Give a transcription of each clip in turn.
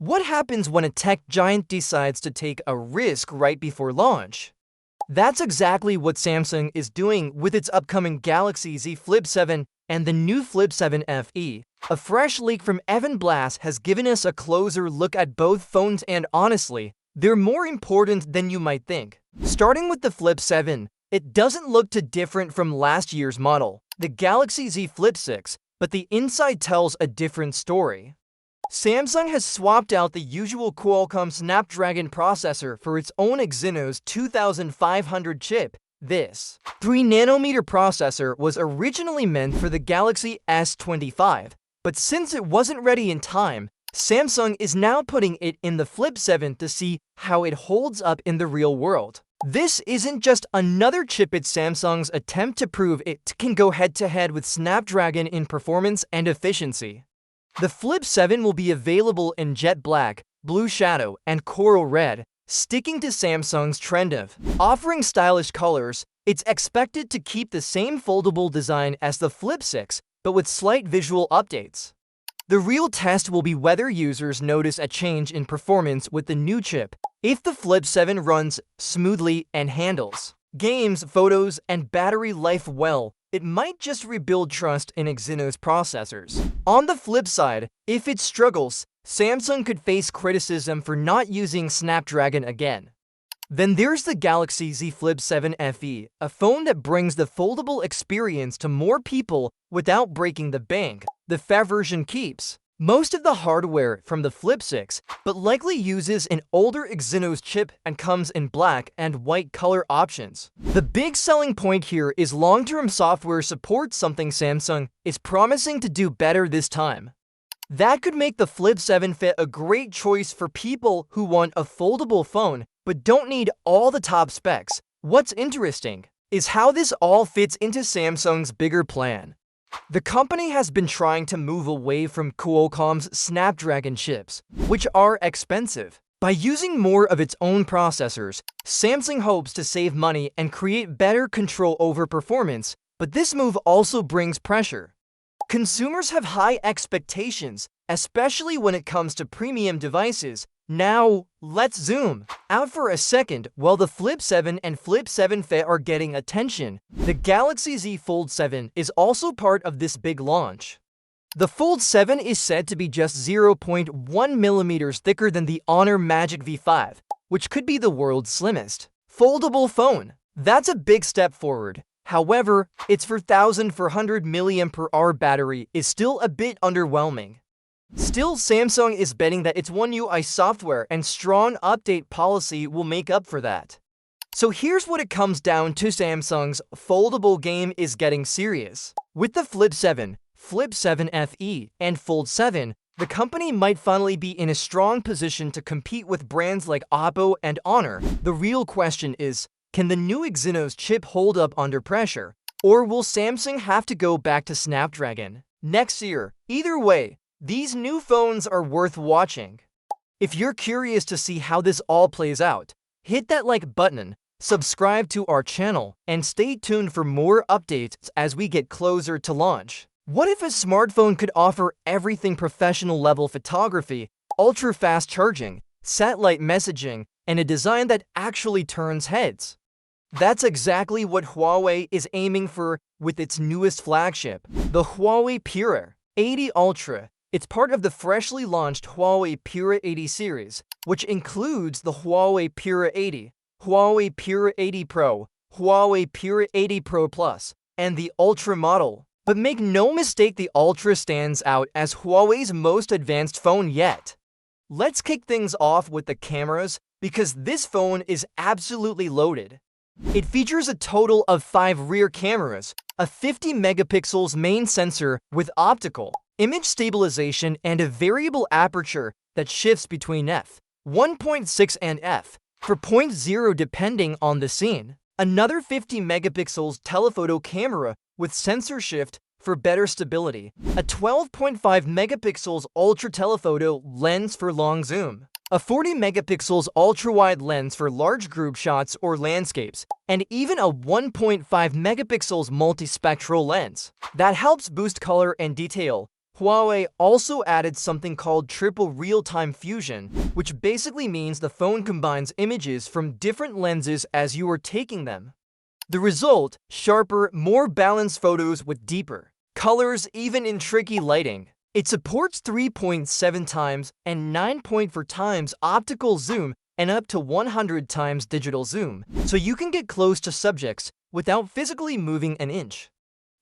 What happens when a tech giant decides to take a risk right before launch? That's exactly what Samsung is doing with its upcoming Galaxy Z Flip 7 and the new Flip 7 FE. A fresh leak from Evan Blass has given us a closer look at both phones, and honestly, they're more important than you might think. Starting with the Flip 7, it doesn't look too different from last year's model, the Galaxy Z Flip 6, but the inside tells a different story. Samsung has swapped out the usual Qualcomm Snapdragon processor for its own Exynos 2500 chip. This 3nm processor was originally meant for the Galaxy S25, but since it wasn't ready in time, Samsung is now putting it in the Flip 7 to see how it holds up in the real world. This isn't just another chip, it's Samsung's attempt to prove it can go head-to-head with Snapdragon in performance and efficiency. The Flip 7 will be available in jet black, blue shadow, and coral red, sticking to Samsung's trend of offering stylish colors. It's expected to keep the same foldable design as the Flip 6, but with slight visual updates. The real test will be whether users notice a change in performance with the new chip. If the Flip 7 runs smoothly and handles games, photos, and battery life well, it might just rebuild trust in Exynos processors. On the flip side, if it struggles, Samsung could face criticism for not using Snapdragon again. Then there's the Galaxy Z Flip 7 FE, a phone that brings the foldable experience to more people without breaking the bank. The FE version keeps most of the hardware from the Flip 6, but likely uses an older Exynos chip and comes in black and white color options. The big selling point here is long-term software support, something Samsung is promising to do better this time. That could make the Flip 7 FE a great choice for people who want a foldable phone but don't need all the top specs. What's interesting is how this all fits into Samsung's bigger plan. The company has been trying to move away from Qualcomm's Snapdragon chips, which are expensive. By using more of its own processors, Samsung hopes to save money and create better control over performance, but this move also brings pressure. Consumers have high expectations, especially when it comes to premium devices. Now, let's zoom out for a second. While the Flip 7 and Flip 7 FE are getting attention, the Galaxy Z Fold 7 is also part of this big launch. The Fold 7 is said to be just 0.1mm thicker than the Honor Magic V5, which could be the world's slimmest foldable phone. That's a big step forward. However, its 4400 mAh battery is still a bit underwhelming. Still, Samsung is betting that its One UI software and strong update policy will make up for that. So here's what it comes down to: Samsung's foldable game is getting serious. With the Flip 7, Flip 7 FE, and Fold 7, the company might finally be in a strong position to compete with brands like Oppo and Honor. The real question is, can the new Exynos chip hold up under pressure? Or will Samsung have to go back to Snapdragon next year? Either way, these new phones are worth watching. If you're curious to see how this all plays out, hit that like button, subscribe to our channel, and stay tuned for more updates as we get closer to launch. What if a smartphone could offer everything: professional level photography, ultra-fast charging, satellite messaging, and a design that actually turns heads? That's exactly what Huawei is aiming for with its newest flagship, the Huawei Pure 80 Ultra. It's part of the freshly launched Huawei Pure 80 series, which includes the Huawei Pure 80, Huawei Pure 80 Pro, Huawei Pure 80 Pro Plus, and the Ultra model. But make no mistake, the Ultra stands out as Huawei's most advanced phone yet. Let's kick things off with the cameras, because this phone is absolutely loaded. It features a total of 5 rear cameras, a 50 megapixels main sensor with optical image stabilization, and a variable aperture that shifts between f1.6 and f4.0 depending on the scene. Another 50 megapixels telephoto camera with sensor shift for better stability, a 12.5 megapixels ultra telephoto lens for long zoom, a 40 megapixels ultra-wide lens for large group shots or landscapes, and even a 1.5 megapixels multispectral lens that helps boost color and detail. Huawei also added something called triple real-time fusion, which basically means the phone combines images from different lenses as you are taking them. The result: sharper, more balanced photos with deeper colors even in tricky lighting. It supports 3.7 times and 9.4 times optical zoom and up to 100 times digital zoom, so you can get close to subjects without physically moving an inch.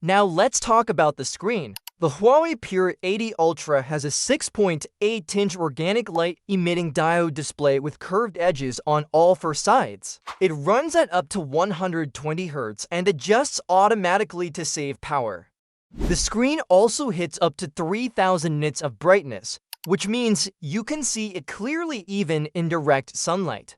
Now let's talk about the screen. The Huawei Pure 80 Ultra has a 6.8-inch organic light-emitting diode display with curved edges on all four sides. It runs at up to 120 Hz and adjusts automatically to save power. The screen also hits up to 3000 nits of brightness, which means you can see it clearly even in direct sunlight.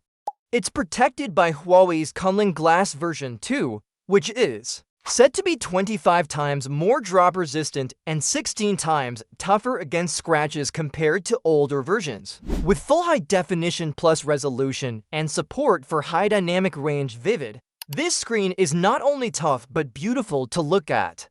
It's protected by Huawei's Kunlun Glass version 2, which is said to be 25 times more drop-resistant and 16 times tougher against scratches compared to older versions. With full high-definition plus resolution and support for high dynamic range vivid, this screen is not only tough but beautiful to look at.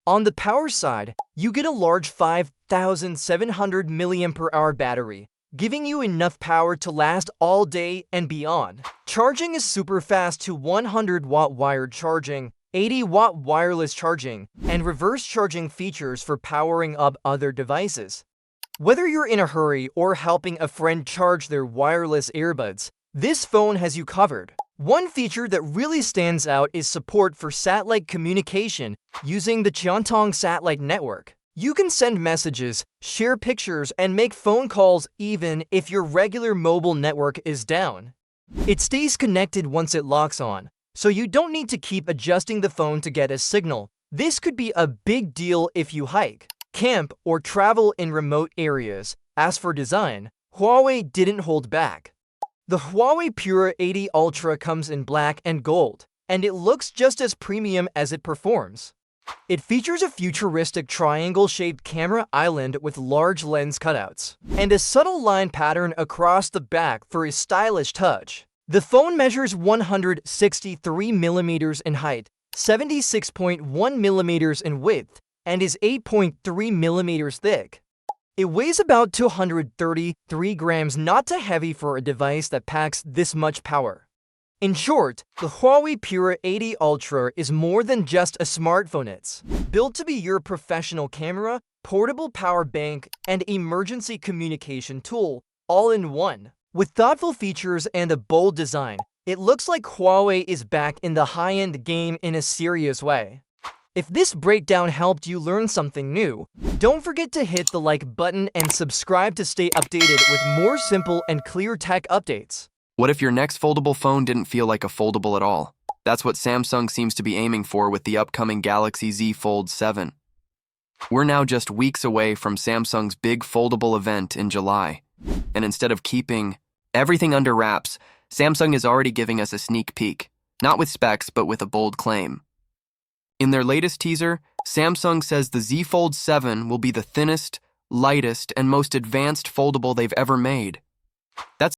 On the power side, you get a large 5,700 mAh battery, giving you enough power to last all day and beyond. Charging is super fast to 100-watt wired charging, 80-watt wireless charging, and reverse charging features for powering up other devices. Whether you're in a hurry or helping a friend charge their wireless earbuds, this phone has you covered. One feature that really stands out is support for satellite communication using the Qiantong satellite network. You can send messages, share pictures, and make phone calls even if your regular mobile network is down. It stays connected once it locks on, so you don't need to keep adjusting the phone to get a signal. This could be a big deal if you hike, camp, or travel in remote areas. As for design, Huawei didn't hold back. The Huawei Pure 80 Ultra comes in black and gold, and it looks just as premium as it performs. It features a futuristic triangle-shaped camera island with large lens cutouts, and a subtle line pattern across the back for a stylish touch. The phone measures 163 millimeters in height, 76.1 millimeters in width, and is 8.3 millimeters thick. It weighs about 233 grams, not too heavy for a device that packs this much power. In short, the Huawei Pure 80 Ultra is more than just a smartphone. It's built to be your professional camera, portable power bank, and emergency communication tool, all in one. With thoughtful features and a bold design, it looks like Huawei is back in the high-end game in a serious way. If this breakdown helped you learn something new, don't forget to hit the like button and subscribe to stay updated with more simple and clear tech updates. What if your next foldable phone didn't feel like a foldable at all? That's what Samsung seems to be aiming for with the upcoming Galaxy Z Fold 7. We're now just weeks away from Samsung's big foldable event in July. And instead of keeping everything under wraps, Samsung is already giving us a sneak peek, not with specs, but with a bold claim. In their latest teaser, Samsung says the Z Fold 7 will be the thinnest, lightest, and most advanced foldable they've ever made. That's